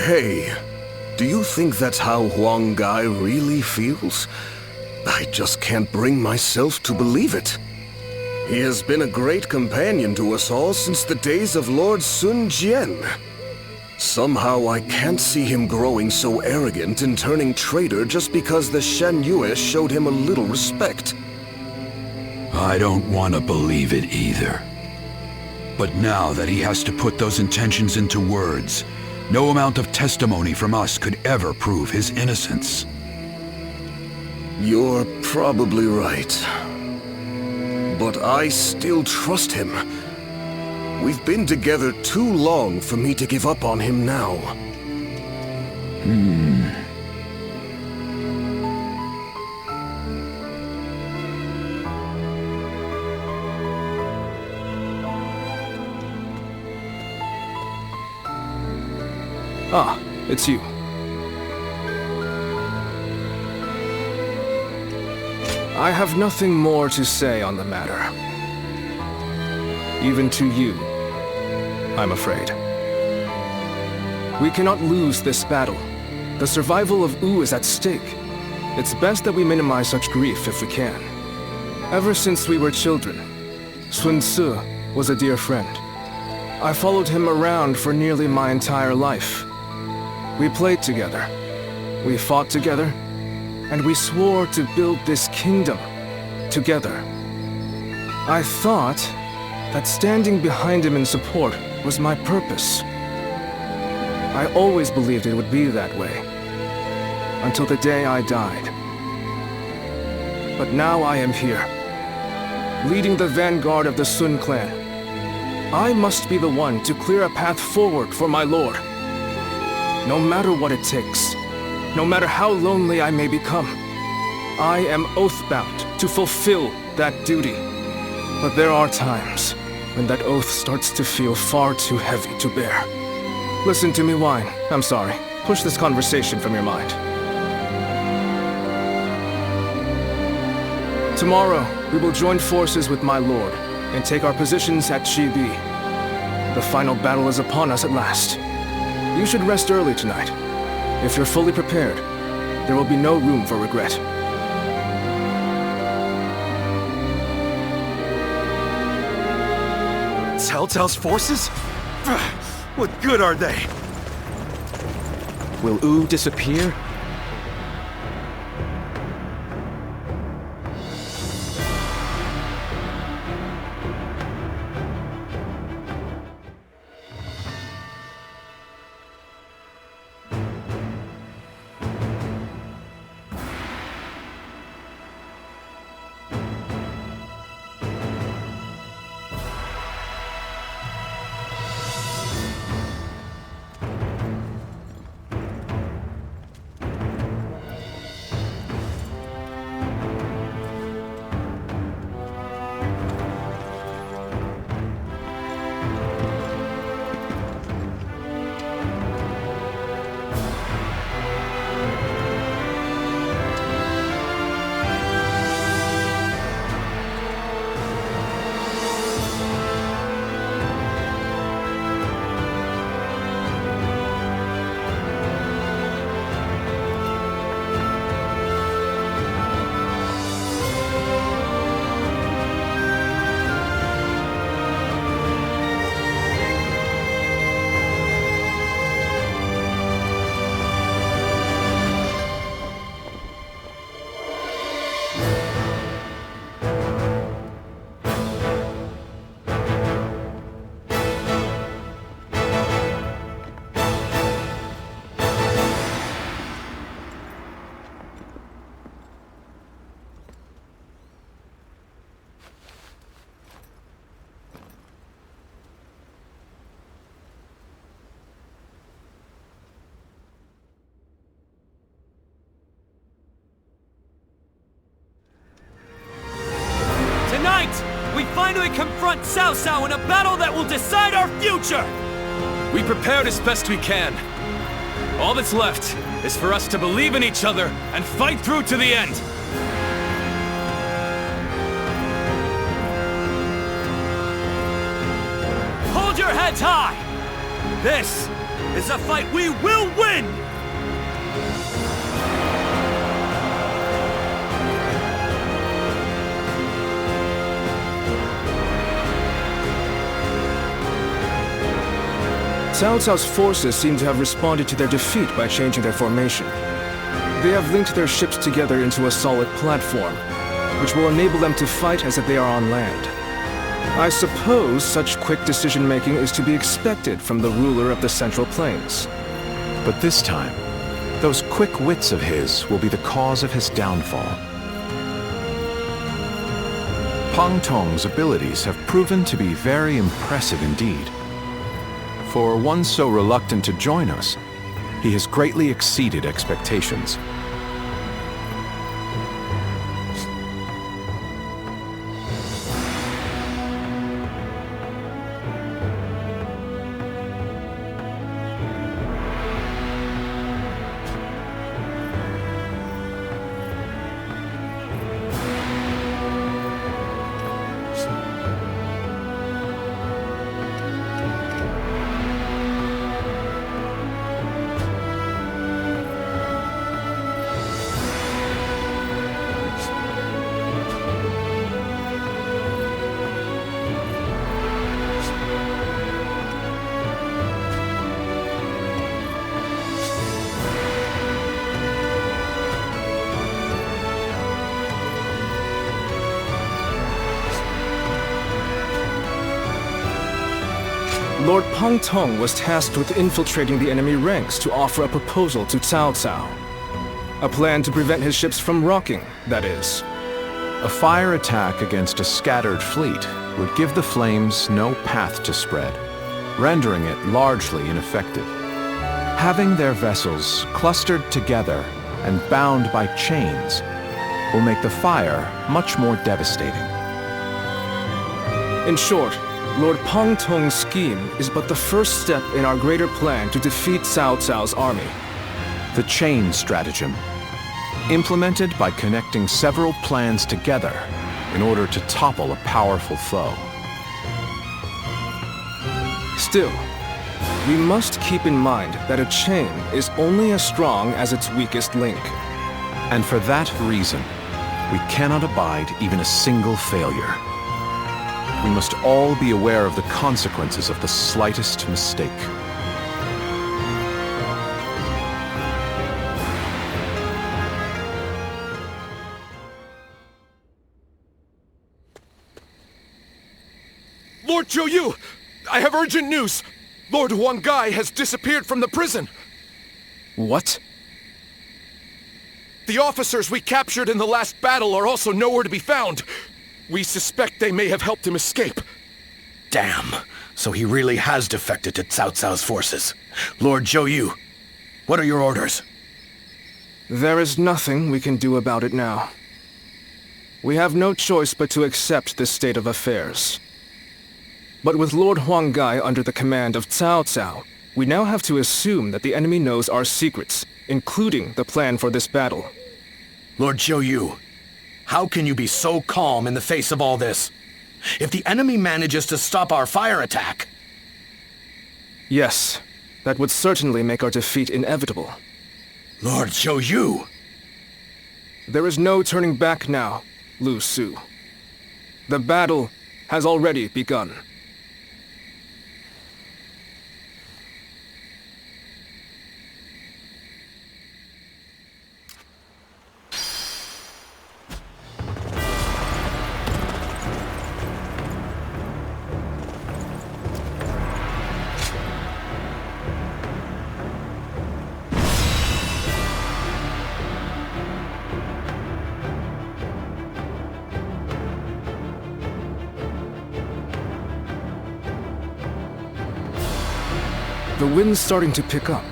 Hey, do you think that's how Huang Gai really feels? I just can't bring myself to believe it. He has been a great companion to us all since the days of Lord Sun Jian. Somehow I can't see him growing so arrogant and turning traitor just because the Shen Yue showed him a little respect. I don't want to believe it either. But now that he has to put those intentions into words, no amount of testimony from us could ever prove his innocence. You're probably right. But I still trust him. We've been together too long for me to give up on him now. Ah, it's you. I have nothing more to say on the matter. Even to you, I'm afraid. We cannot lose this battle. The survival of Wu is at stake. It's best that we minimize such grief if we can. Ever since we were children, Sun Ce was a dear friend. I followed him around for nearly my entire life. We played together, we fought together, and we swore to build this kingdom together. I thought that standing behind him in support was my purpose. I always believed it would be that way, until the day I died. But now I am here, leading the vanguard of the Sun clan. I must be the one to clear a path forward for my lord. No matter what it takes, no matter how lonely I may become, I am oath-bound to fulfill that duty. But there are times when that oath starts to feel far too heavy to bear. Listen to me whine. I'm sorry. Push this conversation from your mind. Tomorrow, we will join forces with my lord and take our positions at Chibi. The final battle is upon us at last. You should rest early tonight. If you're fully prepared, there will be no room for regret. Telltale's forces? What good are they? Will Wu disappear? Tonight, we finally confront Cao Cao in a battle that will decide our future! We prepared as best we can. All that's left is for us to believe in each other and fight through to the end. Hold your heads high! This is a fight we will win! Cao Cao's forces seem to have responded to their defeat by changing their formation. They have linked their ships together into a solid platform, which will enable them to fight as if they are on land. I suppose such quick decision-making is to be expected from the ruler of the Central Plains. But this time, those quick wits of his will be the cause of his downfall. Pang Tong's abilities have proven to be very impressive indeed. For one so reluctant to join us, he has greatly exceeded expectations. Lord Pang Tong was tasked with infiltrating the enemy ranks to offer a proposal to Cao Cao. A plan to prevent his ships from rocking, that is. A fire attack against a scattered fleet would give the flames no path to spread, rendering it largely ineffective. Having their vessels clustered together and bound by chains will make the fire much more devastating. In short, Lord Pang Tong's scheme is but the first step in our greater plan to defeat Cao Cao's army. The chain stratagem, implemented by connecting several plans together in order to topple a powerful foe. Still, we must keep in mind that a chain is only as strong as its weakest link. And for that reason, we cannot abide even a single failure. We must all be aware of the consequences of the slightest mistake. Lord Zhou, I have urgent news. Lord Huang Gai has disappeared from the prison. What? The officers we captured in the last battle are also nowhere to be found. We suspect they may have helped him escape. Damn. So he really has defected to Cao Cao's forces. Lord Zhou, what are your orders? There is nothing we can do about it now. We have no choice but to accept this state of affairs. But with Lord Huang Gai under the command of Cao Cao, we now have to assume that the enemy knows our secrets, including the plan for this battle. Lord Zhou, how can you be so calm in the face of all this? If the enemy manages to stop our fire attack... Yes, that would certainly make our defeat inevitable. Lord Zhou! There is no turning back now, Lu Su. The battle has already begun. The wind's starting to pick up.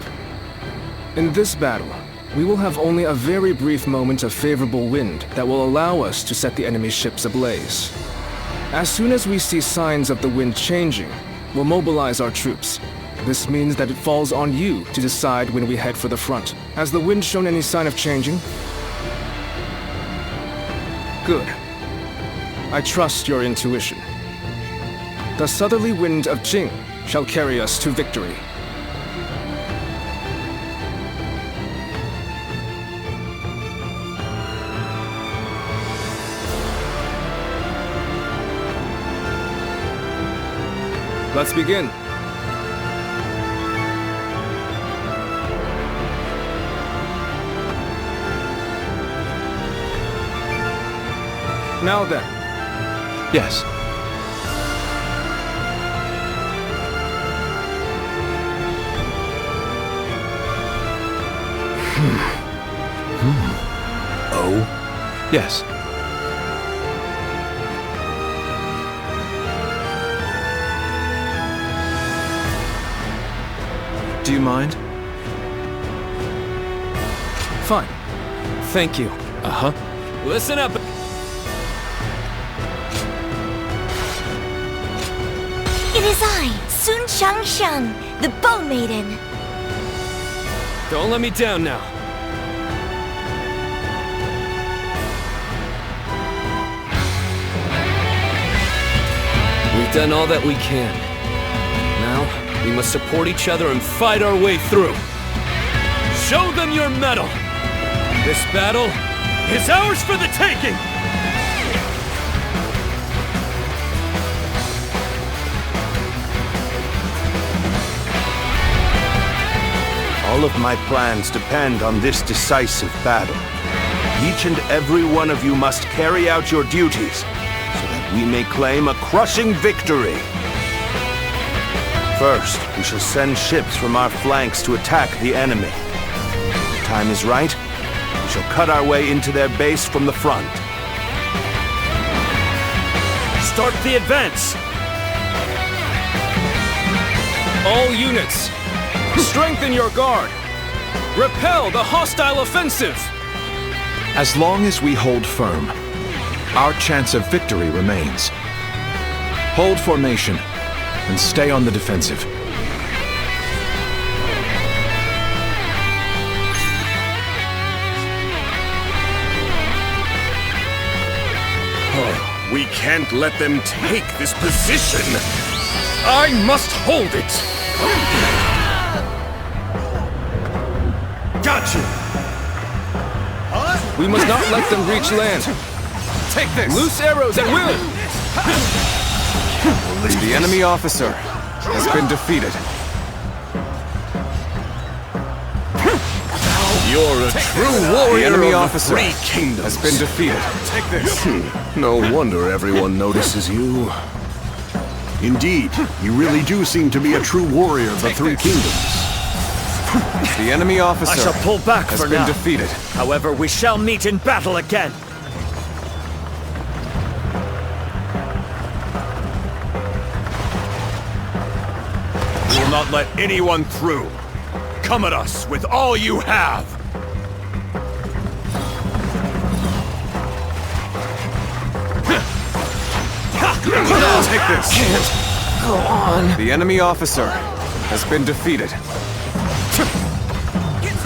In this battle, we will have only a very brief moment of favorable wind that will allow us to set the enemy ships ablaze. As soon as we see signs of the wind changing, we'll mobilize our troops. This means that it falls on you to decide when we head for the front. Has the wind shown any sign of changing? Good. I trust your intuition. The southerly wind of Jing shall carry us to victory. Let's begin. Now then. Yes. Oh? Yes. Do you mind? Fine. Thank you. Uh-huh. Listen up. It is I, Sun Shangsheng, the Bow Maiden. Don't let me down now. We've done all that we can. Now, we must support each other and fight our way through. Show them your mettle! This battle is ours for the taking! All of my plans depend on this decisive battle. Each and every one of you must carry out your duties, so that we may claim a crushing victory. First, we shall send ships from our flanks to attack the enemy. When the time is right, we shall cut our way into their base from the front. Start the advance! All units, strengthen your guard. Repel the hostile offensive. As long as we hold firm, our chance of victory remains. Hold formation and stay on the defensive. We can't let them take this position. I must hold it. Gotcha! We must not let them reach land. Take this! Loose arrows at will! The enemy officer has been defeated. You're a true warrior. The enemy of officer the Three Kingdoms has been defeated. Take this! No wonder everyone notices you. Indeed, you really do seem to be a true warrior of the Three Kingdoms. The enemy officer I shall pull back has for been now. defeated. However, we shall meet in battle again. We will not let anyone through. Come at us with all you have! Take this! Go on. The enemy officer has been defeated.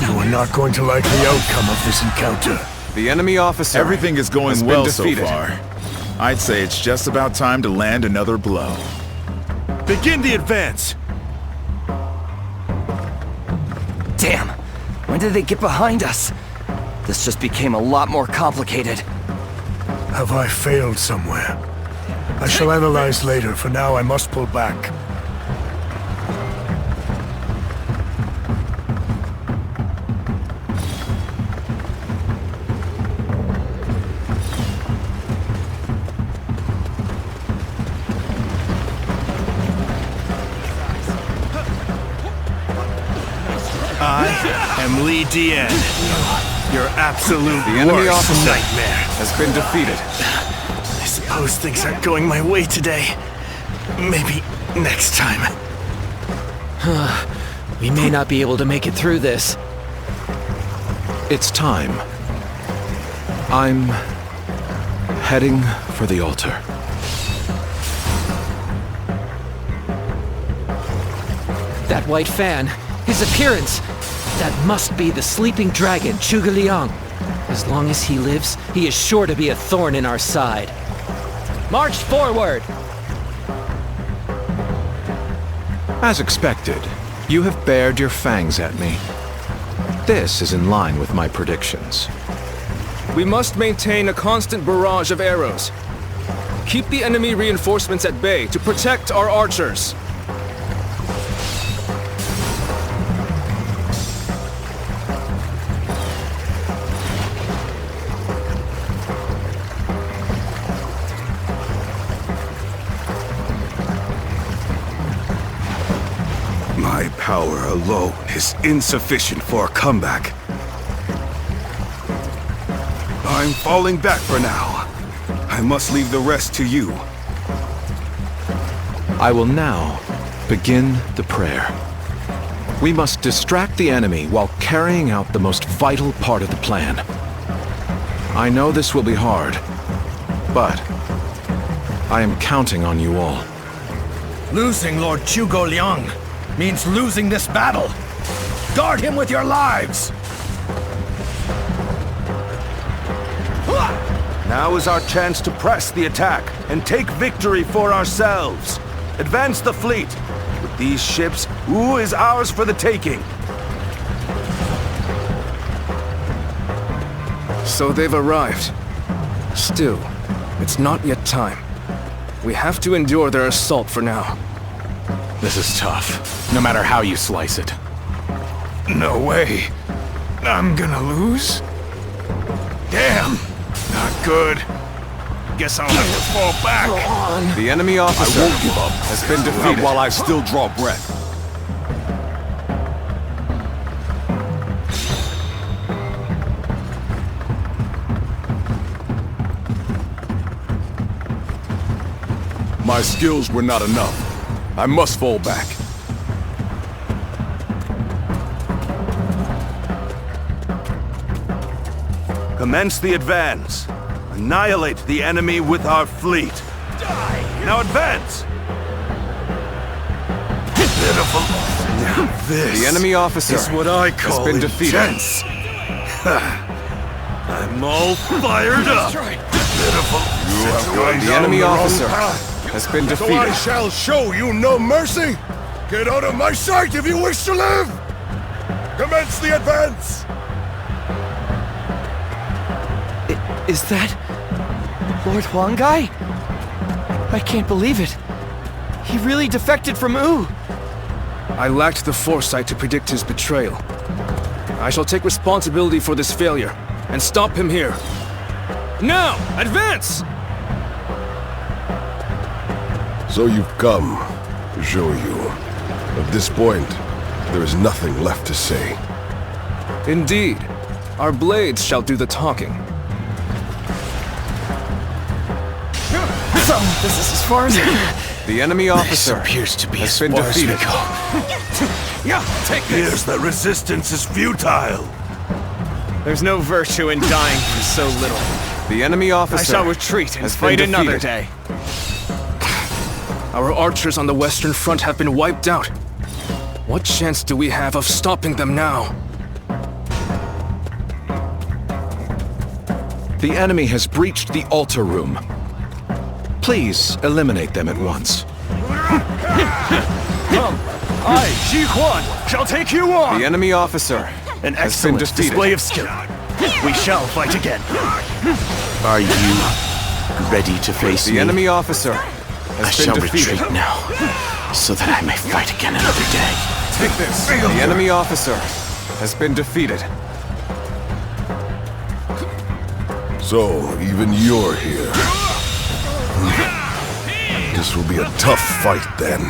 You are not going to like the outcome of this encounter. The enemy officer Everything is going has well been so defeated. far. I'd say it's just about time to land another blow. Begin the advance! Damn. When did they get behind us? This just became a lot more complicated. Have I failed somewhere? I shall analyze later. For now, I must pull back. I am Li Jian, your absolute The enemy worst officer nightmare. has been defeated. I suppose things aren't going my way today. Maybe next time. We may not be able to make it through this. It's time. I'm heading for the altar. That white fan, his appearance, that must be the sleeping dragon, Zhuge Liang. As long as he lives, he is sure to be a thorn in our side. March forward! As expected, you have bared your fangs at me. This is in line with my predictions. We must maintain a constant barrage of arrows. Keep the enemy reinforcements at bay to protect our archers. power alone is insufficient for a comeback. I'm falling back for now. I must leave the rest to you. I will now begin the prayer. We must distract the enemy while carrying out the most vital part of the plan. I know this will be hard, but I am counting on you all. Losing Lord Zhuge Liang means losing this battle. Guard him with your lives! Now is our chance to press the attack and take victory for ourselves. Advance the fleet. With these ships, Wu is ours for the taking. So they've arrived. Still, it's not yet time. We have to endure their assault for now. This is tough, no matter how you slice it. No way. I'm gonna lose? Damn! Not good. Guess I'll have to fall back. The enemy officer has been defeated. While I still draw breath. My skills were not enough. I must fall back. Commence the advance. Annihilate the enemy with our fleet. Now advance! Pitiful. Now this. The enemy officer is what I call has been defeated. Intense. I'm all fired up. Pitiful. You have gone The enemy officer has been defeated. So I shall show you no mercy. Get out of my sight if you wish to live. Commence the advance. Is that Lord Huanggai? I can't believe it. He really defected from Wu. I lacked the foresight to predict his betrayal. I shall take responsibility for this failure and stop him here. Now, advance! So you've come to show you. At this point, there is nothing left to say. Indeed. Our blades shall do the talking. So, this is as far as The enemy officer appears to be has been defeated. Yeah, take this! Here's the resistance is futile. There's no virtue in dying for so little. The enemy officer I shall retreat and has fight been another defeated. day. Our archers on the Western Front have been wiped out. What chance do we have of stopping them now? The enemy has breached the altar room. Please eliminate them at once. I, Ji Huan, shall take you on! The enemy officer An has been excellent defeated. display of skill. We shall fight again. Are you ready to face The me? enemy officer I has shall been defeated. retreat now, so that I may fight again another day. Take this. The enemy officer has been defeated. So, even you're here. This will be a tough fight, then.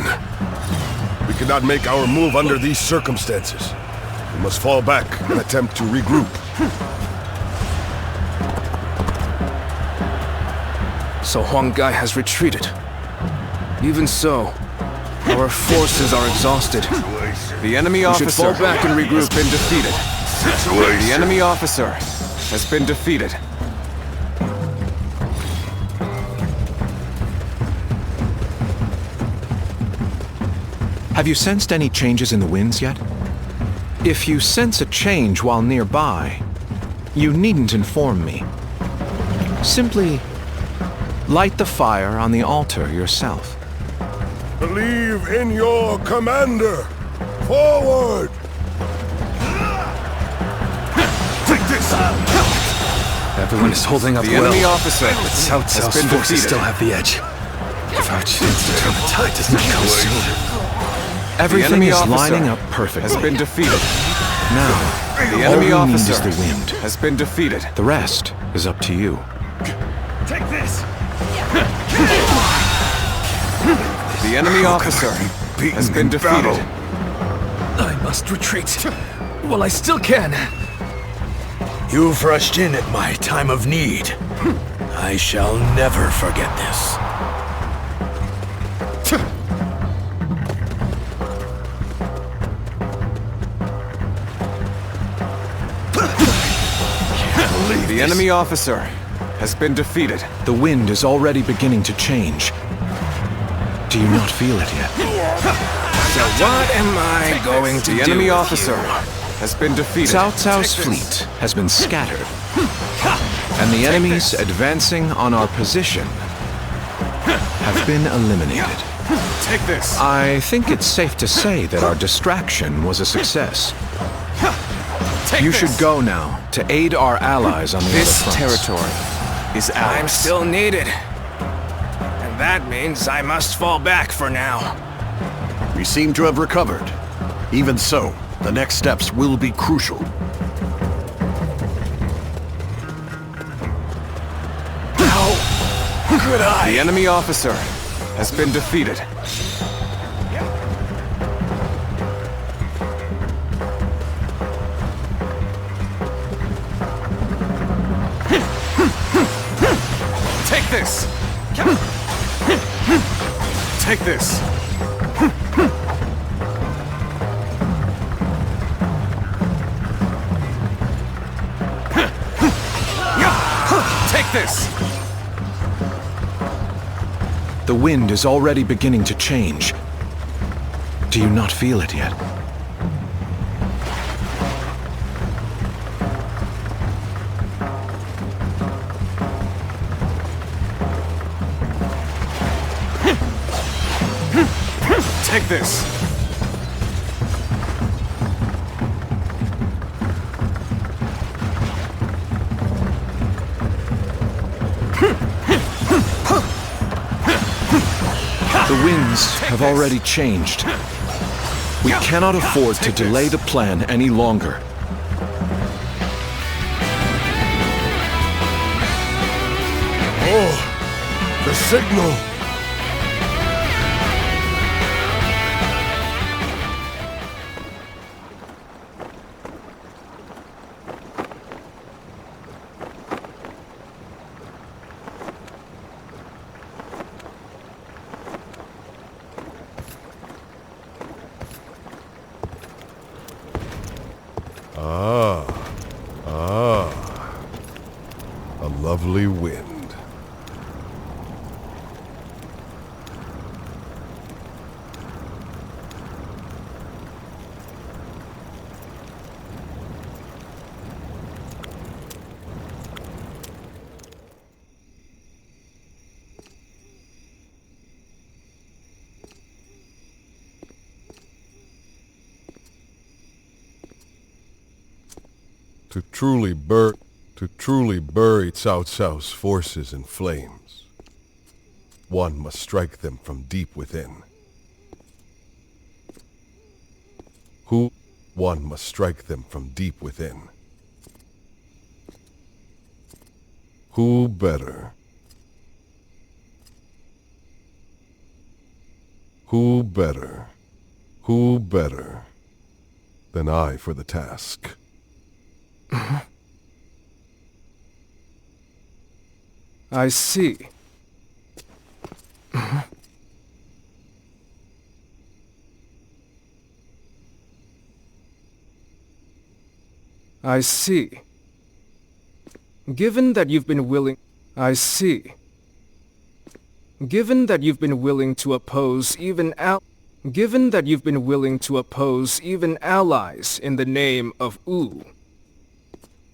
We cannot make our move under these circumstances. We must fall back and attempt to regroup. So Huanggai has retreated. Even so, our forces are exhausted. The enemy We should officer fall back and regroup. has been defeated. The enemy officer has been defeated. Have you sensed any changes in the winds yet? If you sense a change while nearby, you needn't inform me. Simply light the fire on the altar yourself. Believe in your commander! Forward! Take this! Everyone is holding up The well. enemy officer But Cao has Cao's been forces defeated. still have the edge. If our chance to turn the tide does not come soon. Everything is officer lining up perfectly. Has been defeated. Now, the all enemy we need officer is the wind. has been defeated. The rest is up to you. Take this! The enemy officer has been defeated. must retreat while I still can. You've rushed in at my time of need. I shall never forget this. The enemy officer has been defeated. The wind is already beginning to change. Do you not feel it yet? So what am I going to do? The enemy officer has been defeated. Cao Cao's fleet has been scattered. And the enemies advancing on our position have been eliminated. Take this. I think it's safe to say that our distraction was a success. You should go now to aid our allies on the other fronts. This territory is ours. I'm still needed. And that means I must fall back for now. We seem to have recovered. Even so, the next steps will be crucial. How could I? The enemy officer has been defeated. Take this! Take this! Take this! The wind is already beginning to change. Do you not feel it yet? Take this! The winds have already changed. We cannot afford to delay the plan any longer. Oh, the signal! A lovely wind. To truly bury Cao Cao's forces in flames, one must strike them from deep within. One must strike them from deep within. Who better? Who better than I for the task? I see. I see. Given that you've been willing... I see. Given that you've been willing to oppose even Given that you've been willing to oppose even allies in the name of Wu,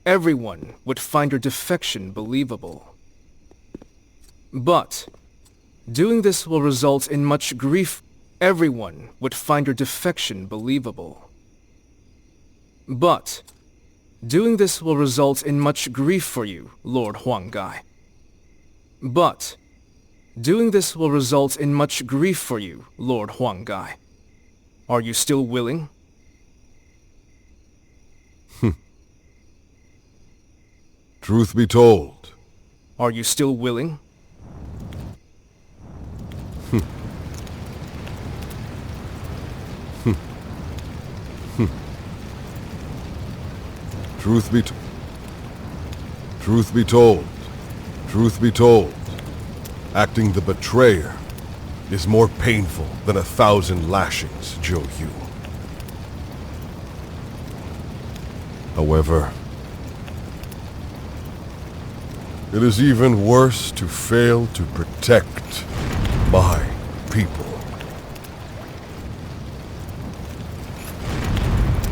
everyone would find your defection believable. But doing this will result in much grief. Everyone would find your defection believable. But doing this will result in much grief for you, Lord Huanggai. But doing this will result in much grief for you, Lord Huanggai. Are you still willing? Truth be told. Are you still willing? Truth be told, acting the betrayer is more painful than 1,000 lashings, Zhou Yu. However, it is even worse to fail to protect my people.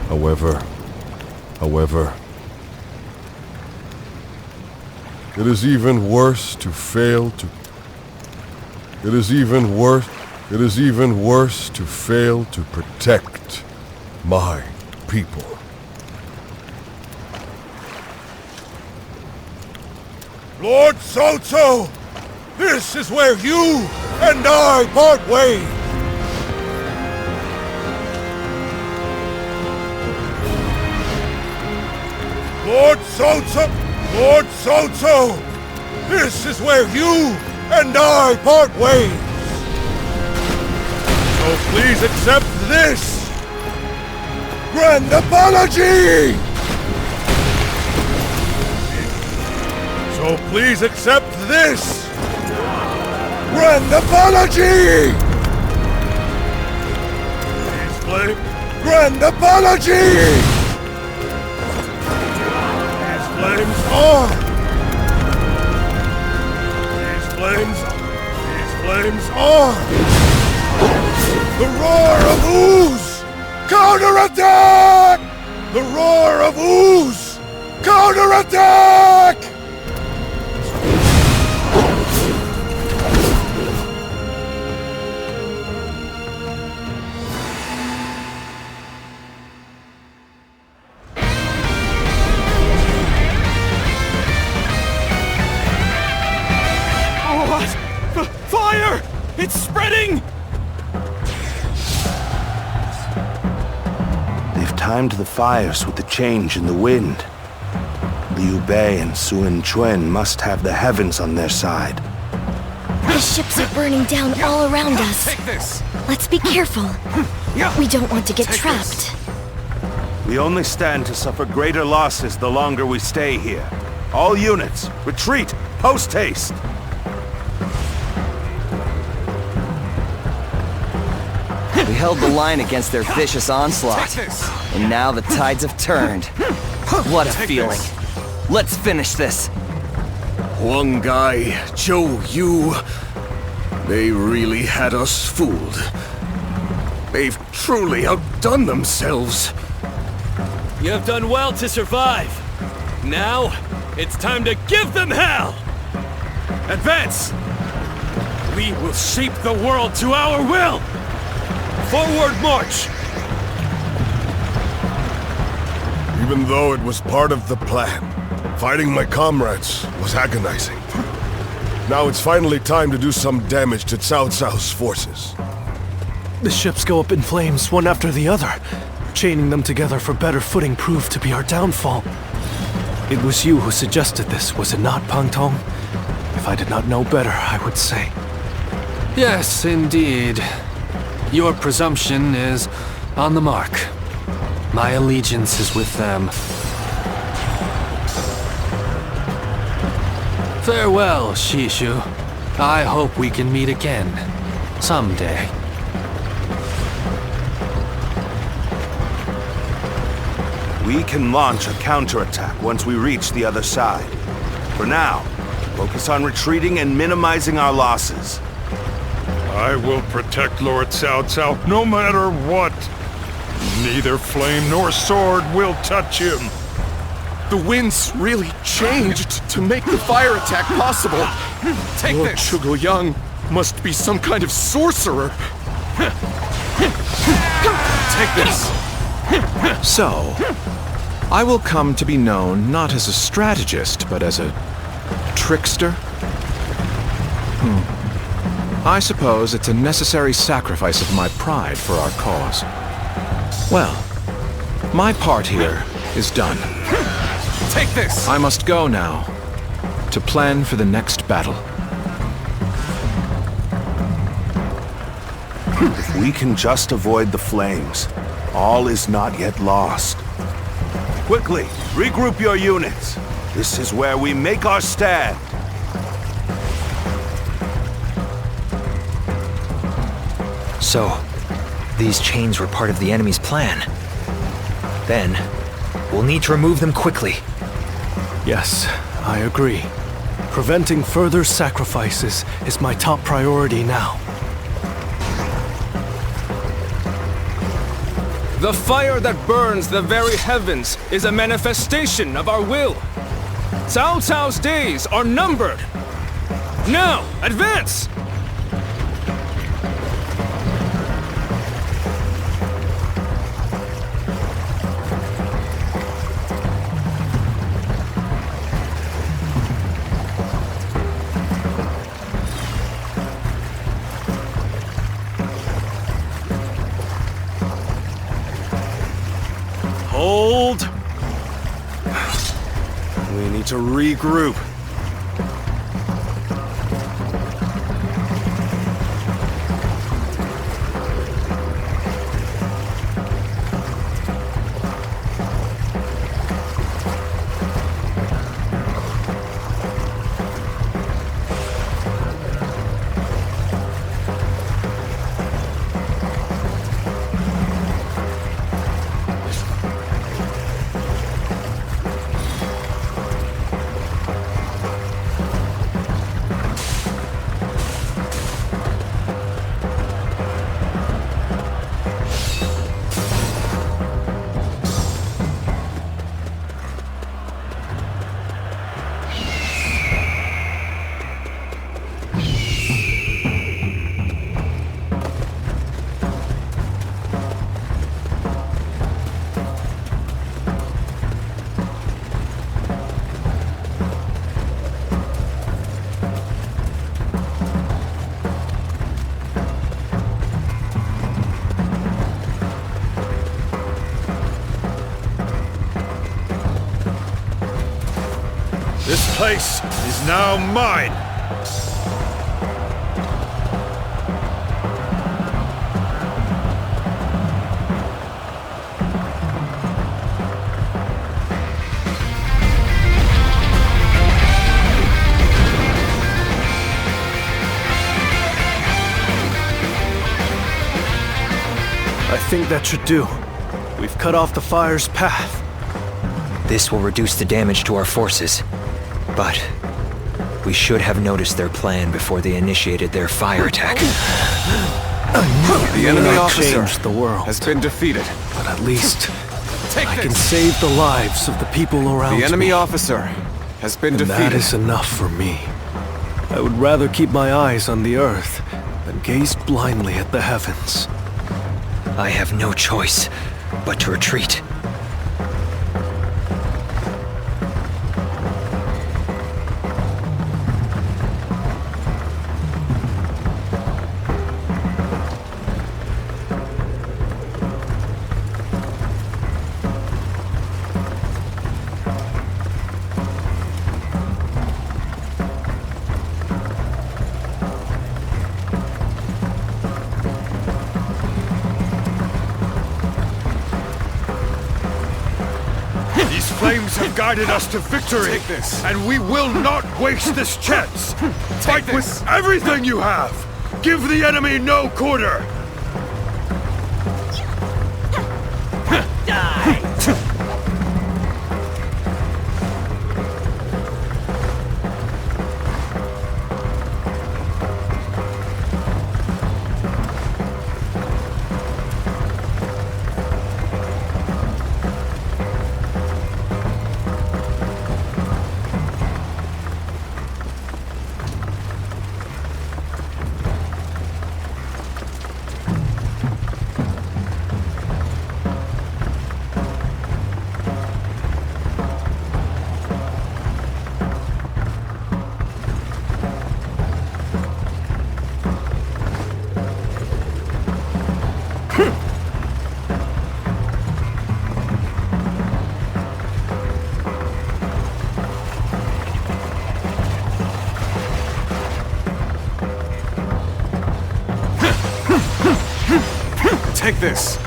However, it is even worse to fail to protect my people. Lord Cao, this is where you and I part ways. Lord Cao, this is where you and I part ways. So please accept this grand apology. So please accept this grand apology. Please play grand apology. Flames are! These flames are! The roar of ooze! Counterattack! The roar of ooze! Counterattack! Fire! It's spreading! They've timed the fires with the change in the wind. Liu Bei and Sun Quan must have the heavens on their side. The ships are burning down all around us. Take this! Let's be careful. We don't want to get trapped. We only stand to suffer greater losses the longer we stay here. All units, retreat, post-haste! We held the line against their vicious onslaught, and now the tides have turned. What a feeling. Let's finish this. Huang Gai, Zhou Yu, they really had us fooled. They've truly outdone themselves. You have done well to survive. Now, it's time to give them hell! Advance! We will shape the world to our will! Forward march! Even though it was part of the plan, fighting my comrades was agonizing. Now it's finally time to do some damage to Cao Cao's forces. The ships go up in flames, one after the other. Chaining them together for better footing proved to be our downfall. It was you who suggested this, was it not, Pang Tong? If I did not know better, I would say. Yes, indeed. Your presumption is on the mark. My allegiance is with them. Farewell, Shishu. I hope we can meet again. Someday. We can launch a counterattack once we reach the other side. For now, focus on retreating and minimizing our losses. I will protect Lord Cao Cao no matter what. Neither flame nor sword will touch him. The winds really changed to make the fire attack possible. Take Lord this! Zhuge must be some kind of sorcerer. Take this! So, I will come to be known not as a strategist, but as a trickster? I suppose it's a necessary sacrifice of my pride for our cause. Well, my part here is done. Take this! I must go now, to plan for the next battle. If we can just avoid the flames, all is not yet lost. Quickly, regroup your units. This is where we make our stand. So, these chains were part of the enemy's plan. Then, we'll need to remove them quickly. Yes, I agree. Preventing further sacrifices is my top priority now. The fire that burns the very heavens is a manifestation of our will. Cao Cao's days are numbered. Now, advance! Hold! We need to regroup. This place is now mine! I think that should do. We've cut off the fire's path. This will reduce the damage to our forces. But we should have noticed their plan before they initiated their fire attack. The enemy officer the world has been defeated. But at least I can save the lives of the people around me. The enemy officer has been defeated. That is enough for me. I would rather keep my eyes on the earth than gaze blindly at the heavens. I have no choice but to retreat. Flames have guided us to victory, and we will not waste this chance. Fight with everything you have. Give the enemy no quarter. Die! Take this.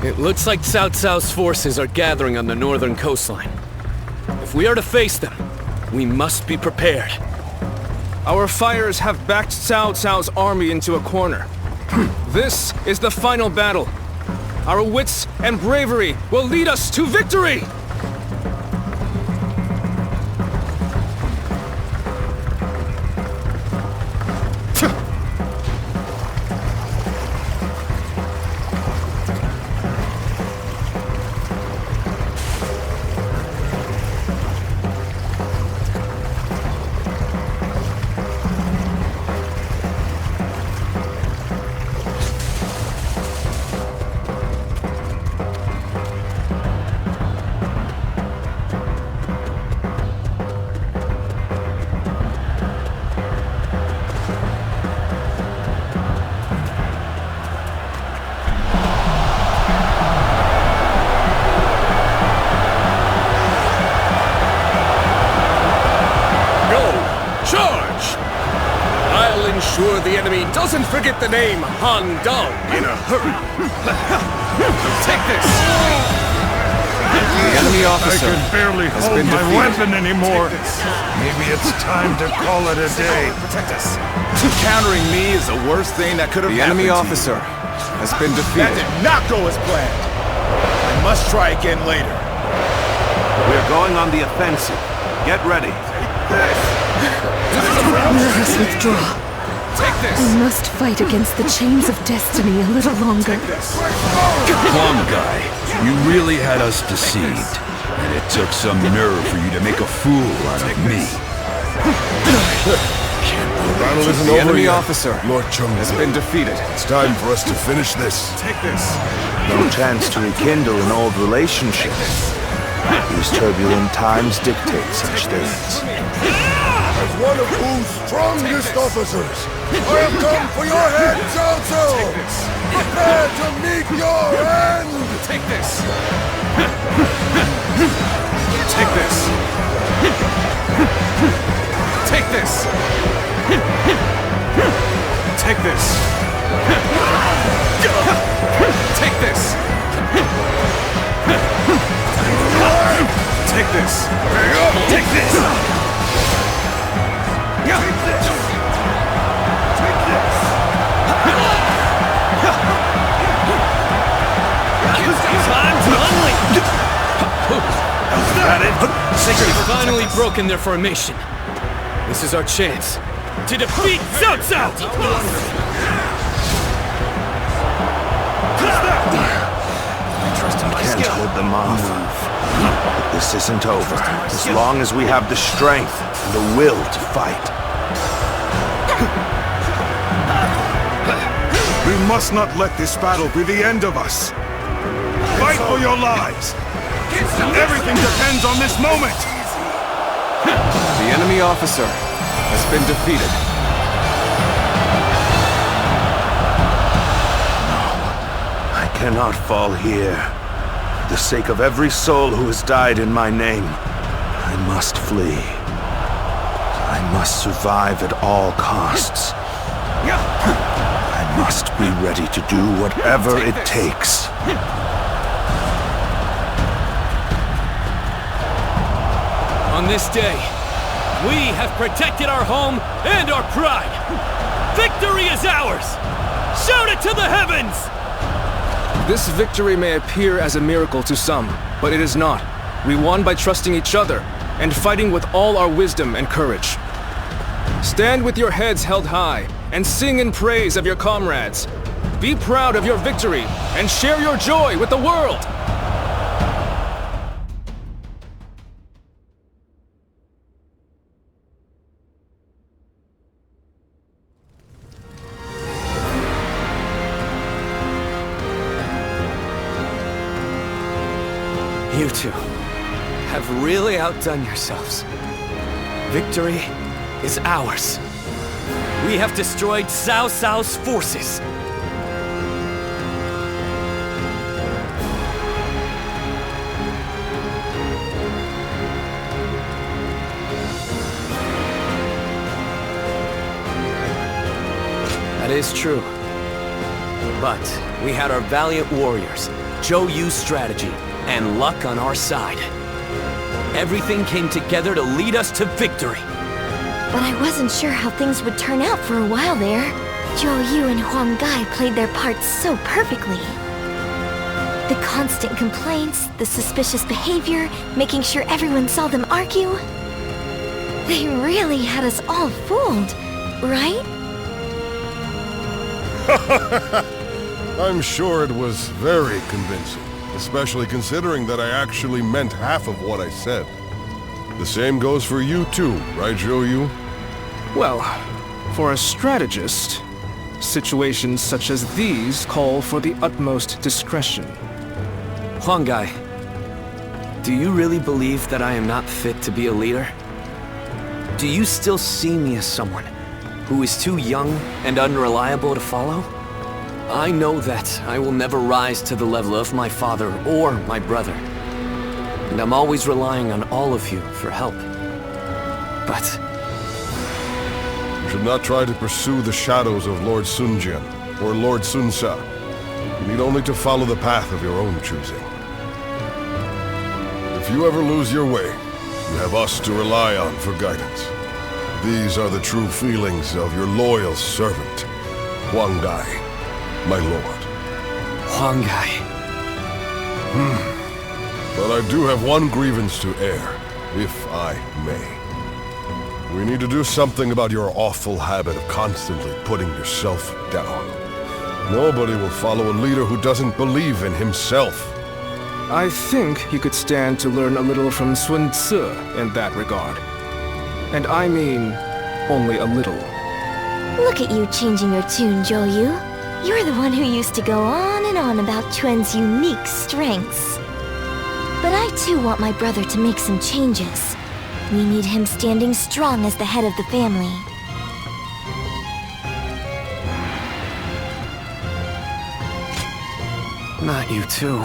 It looks like Cao Cao's forces are gathering on the northern coastline. If we are to face them, we must be prepared. Our fires have backed Cao Cao's army into a corner. This is the final battle. Our wits and bravery will lead us to victory! Ensure the enemy doesn't forget the name Han Dong in a hurry. Take this! The enemy officer I can barely has hold been my defeated. weapon anymore. Maybe it's time to call it a day. Protect us. Countering me is the worst thing that could have The happened enemy to you. officer has been That defeated. did not go as planned. I must try again later. We're going on the offensive. Get ready. Let us withdraw. Take this! We must fight against the chains of destiny a little longer. Huang Guy, you really had us deceived. And it took some nerve for you to make a fool out of me. The battle isn't The over enemy yet, officer Lord Chung has been defeated. It's time for us to finish this. Take this! No chance to rekindle an old relationship. These turbulent times dictate such things. As one of Wu's strongest officers, I have come for your head, Cao Cao! Prepare to meet your end! Take this! Take this! Take this! Take this! Take this! Take this! Take this! Time to unleash! Is that it? They've finally broken their formation. This is our chance to defeat Cao Cao! Can't hold them off. But this isn't over. As long as we have the strength and the will to fight. We must not let this battle be the end of us. Fight for your lives. Everything depends on this moment. The enemy officer has been defeated. I cannot fall here. For the sake of every soul who has died in my name, I must flee. I must survive at all costs. I must be ready to do whatever it takes. On this day, we have protected our home and our pride. Victory is ours! Shout it to the heavens! This victory may appear as a miracle to some, but it is not. We won by trusting each other and fighting with all our wisdom and courage. Stand with your heads held high and sing in praise of your comrades. Be proud of your victory and share your joy with the world! You two have really outdone yourselves. Victory is ours. We have destroyed Cao Cao's forces. That is true. But we had our valiant warriors, Zhou Yu's strategy, and luck on our side. Everything came together to lead us to victory. But I wasn't sure how things would turn out for a while there. Zhou Yu and Huang Gai played their parts so perfectly. The constant complaints, the suspicious behavior, making sure everyone saw them argue. They really had us all fooled, right? I'm sure it was very convincing, especially considering that I actually meant half of what I said. The same goes for you too, right, Zhou Yu? Well, for a strategist, situations such as these call for the utmost discretion. Huang Gai, do you really believe that I am not fit to be a leader? Do you still see me as someone who is too young and unreliable to follow? I know that I will never rise to the level of my father or my brother. And I'm always relying on all of you for help. But you should not try to pursue the shadows of Lord Sun Jian or Lord Sun Sa. You need only to follow the path of your own choosing. If you ever lose your way, you have us to rely on for guidance. These are the true feelings of your loyal servant, Huang Gai, my lord. Huang Gai. But I do have one grievance to air, if I may. We need to do something about your awful habit of constantly putting yourself down. Nobody will follow a leader who doesn't believe in himself. I think you could stand to learn a little from Sun Tzu in that regard. And I mean, only a little. Look at you changing your tune, Zhou Yu. You're the one who used to go on and on about Chuan's unique strengths. But I too want my brother to make some changes. We need him standing strong as the head of the family. Not you too.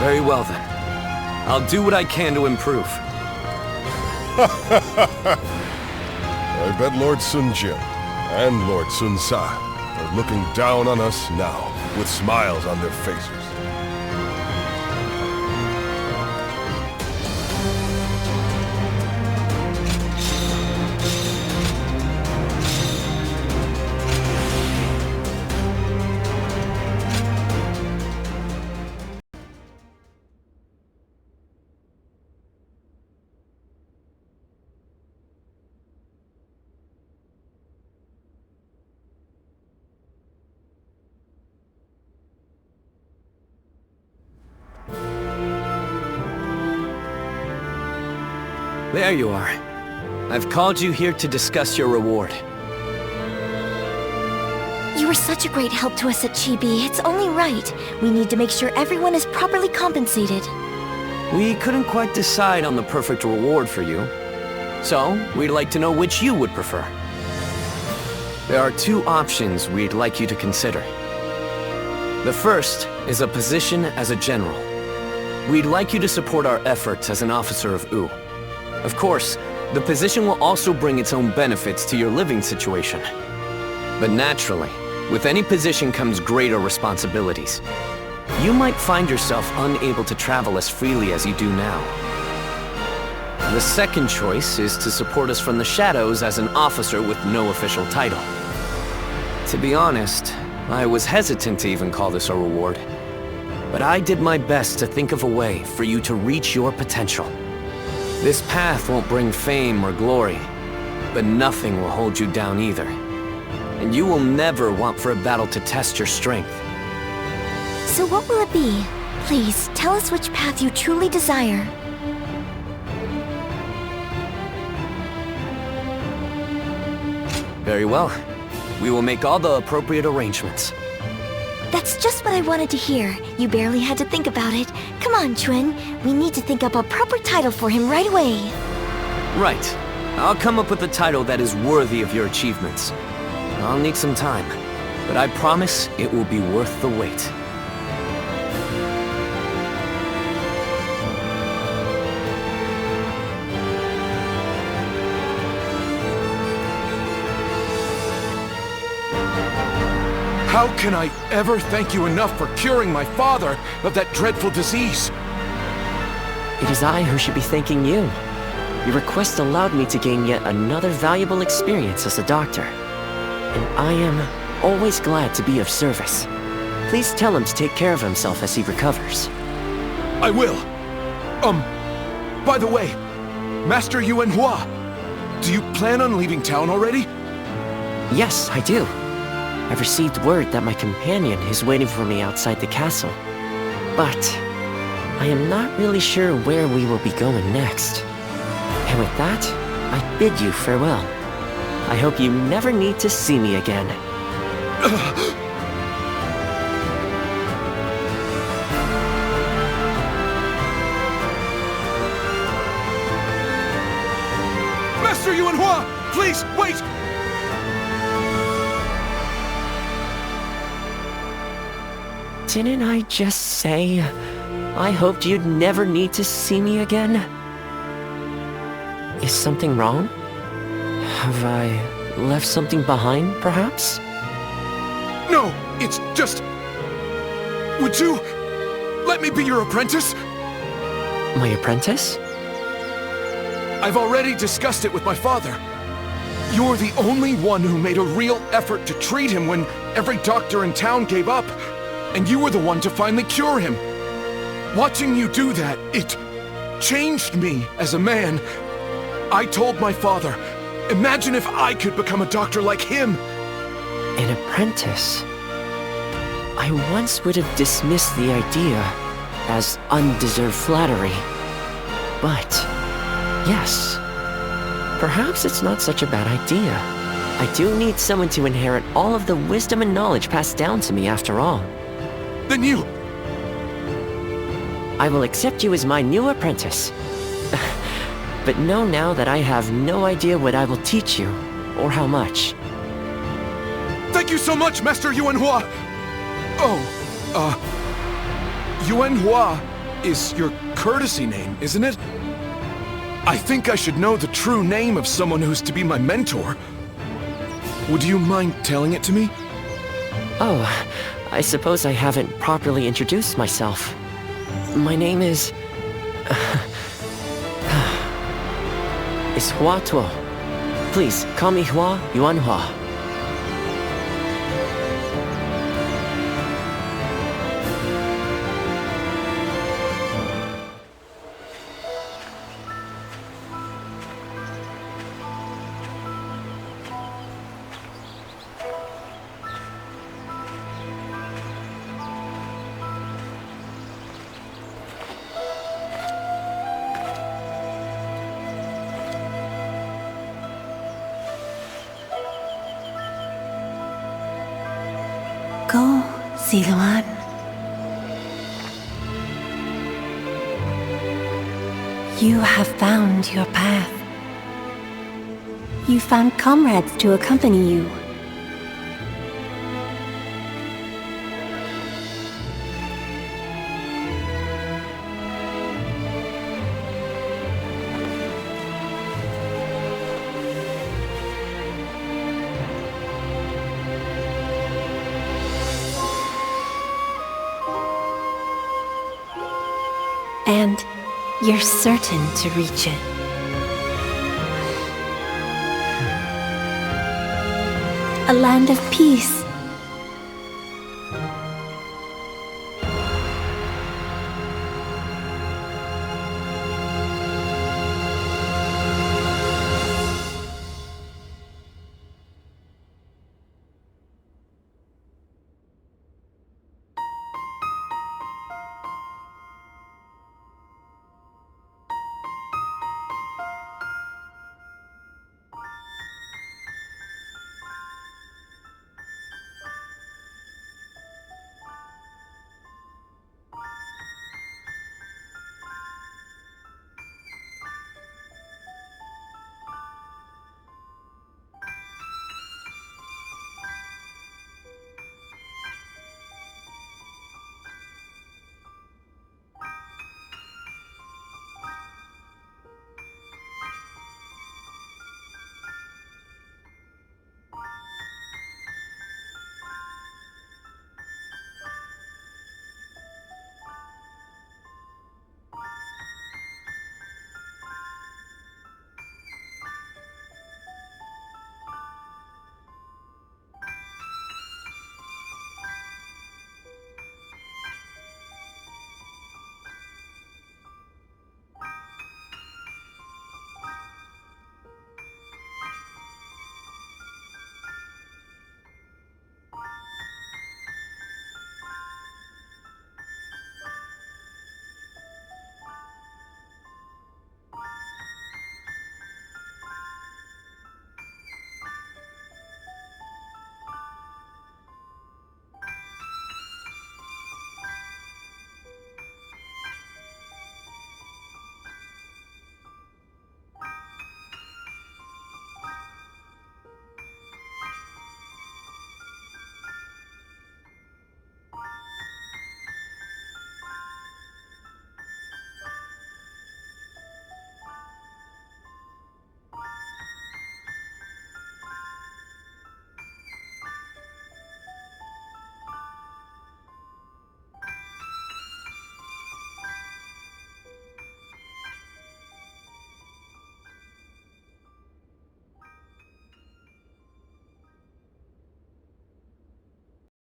Very well then. I'll do what I can to improve. I bet Lord Sun Jian and Lord Sun Sa are looking down on us now, with smiles on their faces. There you are. I've called you here to discuss your reward. You were such a great help to us at Chibi. It's only right. We need to make sure everyone is properly compensated. We couldn't quite decide on the perfect reward for you. So, we'd like to know which you would prefer. There are two options we'd like you to consider. The first is a position as a general. We'd like you to support our efforts as an officer of U. Of course, the position will also bring its own benefits to your living situation. But naturally, with any position comes greater responsibilities. You might find yourself unable to travel as freely as you do now. The second choice is to support us from the shadows as an officer with no official title. To be honest, I was hesitant to even call this a reward. But I did my best to think of a way for you to reach your potential. This path won't bring fame or glory, but nothing will hold you down either. And you will never want for a battle to test your strength. So what will it be? Please, tell us which path you truly desire. Very well. We will make all the appropriate arrangements. That's just what I wanted to hear. You barely had to think about it. Come on, Chuan. We need to think up a proper title for him right away. Right. I'll come up with a title that is worthy of your achievements. I'll need some time, but I promise it will be worth the wait. How can I ever thank you enough for curing my father of that dreadful disease? It is I who should be thanking you. Your request allowed me to gain yet another valuable experience as a doctor. And I am always glad to be of service. Please tell him to take care of himself as he recovers. I will. By the way, Master Yuanhua, do you plan on leaving town already? Yes, I do. I've received word that my companion is waiting for me outside the castle. But I am not really sure where we will be going next. And with that, I bid you farewell. I hope you never need to see me again. Master Yuanhua, please, wait! Didn't I just say I hoped you'd never need to see me again? Is something wrong? Have I left something behind, perhaps? No, it's just... Would you let me be your apprentice? My apprentice? I've already discussed it with my father. You're the only one who made a real effort to treat him when every doctor in town gave up, and you were the one to finally cure him. Watching you do that, it changed me as a man. I told my father, imagine if I could become a doctor like him. An apprentice? I once would have dismissed the idea as undeserved flattery. But, yes, perhaps it's not such a bad idea. I do need someone to inherit all of the wisdom and knowledge passed down to me after all. Then you... I will accept you as my new apprentice. But know now that I have no idea what I will teach you, or how much. Thank you so much, Master Yuanhua! Yuanhua is your courtesy name, isn't it? I think I should know the true name of someone who's to be my mentor. Would you mind telling it to me? Oh, I suppose I haven't properly introduced myself. My name is Hua Tuo. Please, call me Hua Yuanhua. Go, Ziluan. You have found your path. You found comrades to accompany you. And you're certain to reach it. A land of peace